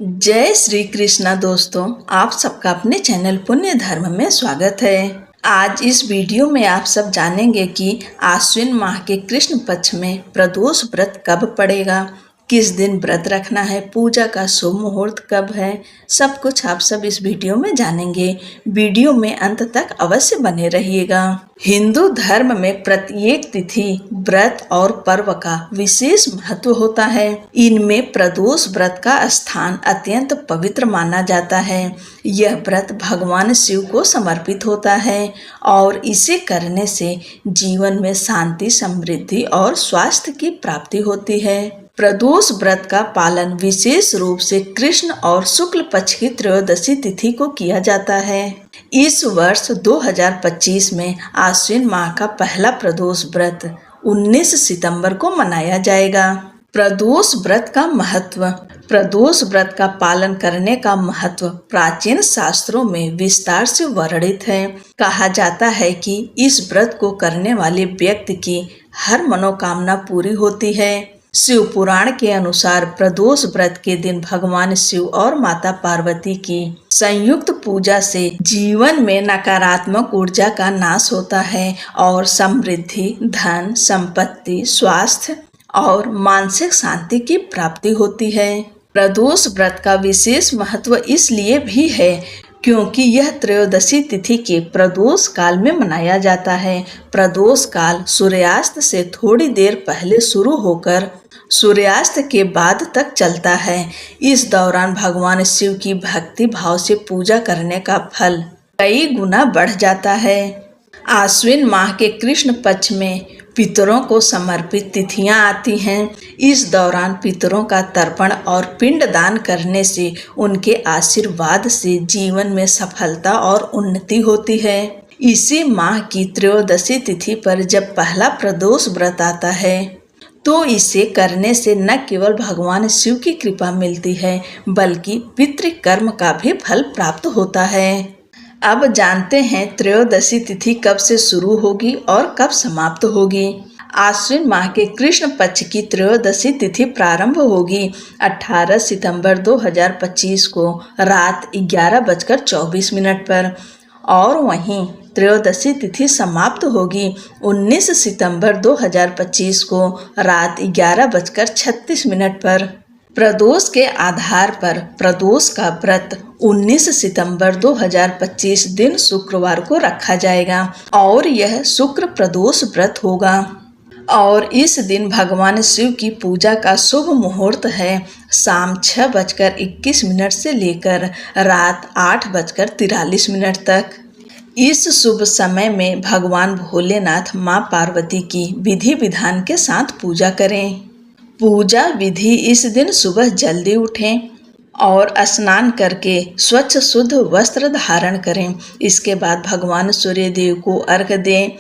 जय श्री कृष्णा दोस्तों, आप सबका अपने चैनल पुण्य धर्म में स्वागत है। आज इस वीडियो में आप सब जानेंगे कि आश्विन माह के कृष्ण पक्ष में प्रदोष व्रत कब पड़ेगा, किस दिन व्रत रखना है, पूजा का शुभ मुहूर्त कब है। सब कुछ आप सब इस वीडियो में जानेंगे। वीडियो में अंत तक अवश्य बने रहिएगा। हिंदू धर्म में प्रत्येक तिथि, व्रत और पर्व का विशेष महत्व होता है। इनमें प्रदोष व्रत का स्थान अत्यंत पवित्र माना जाता है। यह व्रत भगवान शिव को समर्पित होता है और इसे करने से जीवन में शांति, समृद्धि और स्वास्थ्य की प्राप्ति होती है। प्रदोष व्रत का पालन विशेष रूप से कृष्ण और शुक्ल पक्ष की त्रयोदशी तिथि को किया जाता है। इस वर्ष 2025 में आश्विन माह का पहला प्रदोष व्रत 19 सितंबर को मनाया जाएगा। प्रदोष व्रत का महत्व। प्रदोष व्रत का पालन करने का महत्व प्राचीन शास्त्रों में विस्तार से वर्णित है। कहा जाता है कि इस व्रत को करने वाले व्यक्ति की हर मनोकामना पूरी होती है। शिव पुराण के अनुसार प्रदोष व्रत के दिन भगवान शिव और माता पार्वती की संयुक्त पूजा से जीवन में नकारात्मक ऊर्जा का नाश होता है और समृद्धि, धन, संपत्ति, स्वास्थ्य और मानसिक शांति की प्राप्ति होती है। प्रदोष व्रत का विशेष महत्व इसलिए भी है क्योंकि यह त्रयोदशी तिथि के प्रदोष काल में मनाया जाता है। प्रदोष काल सूर्यास्त से थोड़ी देर पहले शुरू होकर सूर्यास्त के बाद तक चलता है। इस दौरान भगवान शिव की भक्ति भाव से पूजा करने का फल कई गुना बढ़ जाता है। आश्विन माह के कृष्ण पक्ष में पितरों को समर्पित तिथियां आती हैं। इस दौरान पितरों का तर्पण और पिंड दान करने से उनके आशीर्वाद से जीवन में सफलता और उन्नति होती है। इसी माह की त्रयोदशी तिथि पर जब पहला प्रदोष व्रत आता है तो इसे करने से न केवल भगवान शिव की कृपा मिलती है बल्कि पितृकर्म का भी फल प्राप्त होता है। अब जानते हैं त्रयोदशी तिथि कब से शुरू होगी और कब समाप्त होगी। आश्विन माह के कृष्ण पक्ष की त्रयोदशी तिथि प्रारंभ होगी 18 सितंबर 2025 को रात 11:24 पर और वहीं त्रयोदशी तिथि समाप्त होगी 19 सितंबर 2025 को रात 11:36 पर। प्रदोष के आधार पर प्रदोष का व्रत 19 सितंबर 2025 दिन शुक्रवार को रखा जाएगा और यह शुक्र प्रदोष व्रत होगा और इस दिन भगवान शिव की पूजा का शुभ मुहूर्त है शाम 6:21 से लेकर रात 8:43 तक। इस शुभ समय में भगवान भोलेनाथ, माँ पार्वती की विधि विधान के साथ पूजा करें। पूजा विधि: इस दिन सुबह जल्दी उठें और स्नान करके स्वच्छ शुद्ध वस्त्र धारण करें। इसके बाद भगवान सूर्य देव को अर्घ्य दें।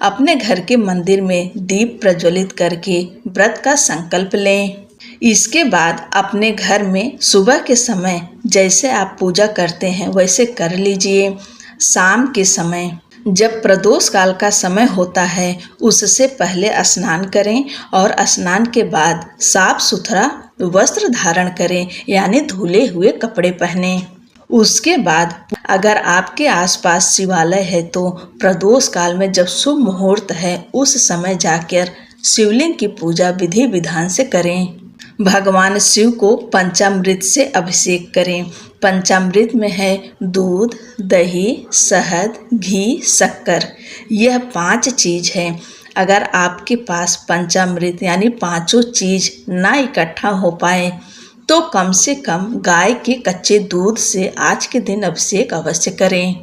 अपने घर के मंदिर में दीप प्रज्वलित करके व्रत का संकल्प लें। इसके बाद अपने घर में सुबह के समय जैसे आप पूजा करते हैं वैसे कर लीजिए। शाम के समय जब प्रदोष काल का समय होता है उससे पहले स्नान करें और स्नान के बाद साफ सुथरा वस्त्र धारण करें, यानी धुले हुए कपड़े पहने। उसके बाद अगर आपके आसपास शिवालय है तो प्रदोष काल में जब शुभ मुहूर्त है उस समय जाकर शिवलिंग की पूजा विधि विधान से करें। भगवान शिव को पंचामृत से अभिषेक करें। पंचामृत में है दूध, दही, शहद, घी, शक्कर। यह 5 चीज है। अगर आपके पास पंचामृत यानी पांचों चीज ना इकट्ठा हो पाए तो कम से कम गाय के कच्चे दूध से आज के दिन अभिषेक अवश्य करें।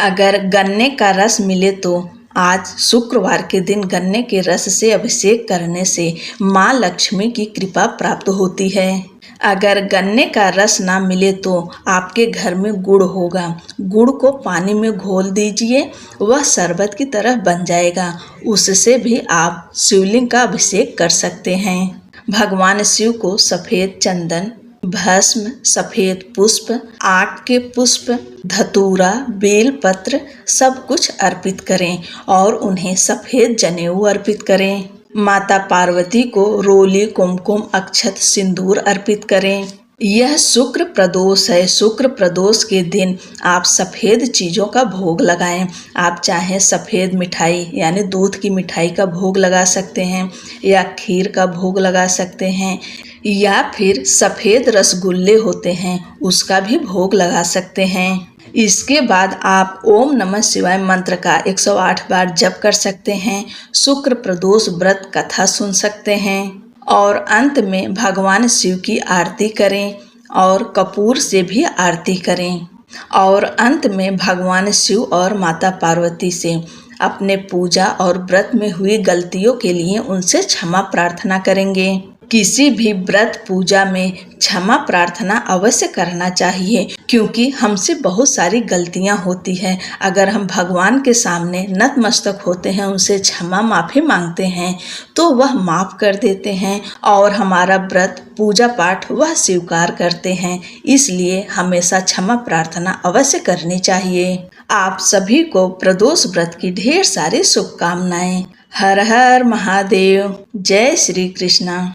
अगर गन्ने का रस मिले तो आज शुक्रवार के दिन गन्ने के रस से अभिषेक करने से माँ लक्ष्मी की कृपा प्राप्त होती है। अगर गन्ने का रस ना मिले तो आपके घर में गुड़ होगा। गुड़ को पानी में घोल दीजिए, वह शरबत की तरह बन जाएगा। उससे भी आप शिवलिंग का अभिषेक कर सकते हैं। भगवान शिव को सफ़ेद चंदन, भस्म, सफ़ेद पुष्प, 8 के पुष्प, धतूरा, बेलपत्र सब कुछ अर्पित करें और उन्हें सफ़ेद जनेऊ अर्पित करें। माता पार्वती को रोली, कुमकुम, अक्षत, सिंदूर अर्पित करें। यह शुक्र प्रदोष है। शुक्र प्रदोष के दिन आप सफ़ेद चीज़ों का भोग लगाएं। आप चाहें सफ़ेद मिठाई यानी दूध की मिठाई का भोग लगा सकते हैं, या खीर का भोग लगा सकते हैं, या फिर सफ़ेद रसगुल्ले होते हैं उसका भी भोग लगा सकते हैं। इसके बाद आप ओम नमः शिवाय मंत्र का 108 बार जप कर सकते हैं। शुक्र प्रदोष व्रत कथा सुन सकते हैं और अंत में भगवान शिव की आरती करें और कपूर से भी आरती करें। और अंत में भगवान शिव और माता पार्वती से अपने पूजा और व्रत में हुई गलतियों के लिए उनसे क्षमा प्रार्थना करेंगे। किसी भी व्रत पूजा में क्षमा प्रार्थना अवश्य करना चाहिए, क्योंकि हमसे बहुत सारी गलतियां होती हैं। अगर हम भगवान के सामने नतमस्तक होते हैं, उनसे क्षमा माफ़ी मांगते हैं, तो वह माफ़ कर देते हैं और हमारा व्रत पूजा पाठ वह स्वीकार करते हैं। इसलिए हमेशा क्षमा प्रार्थना अवश्य करनी चाहिए। आप सभी को प्रदोष व्रत की ढेर सारी शुभकामनाएं। हर हर महादेव। जय श्री कृष्णा।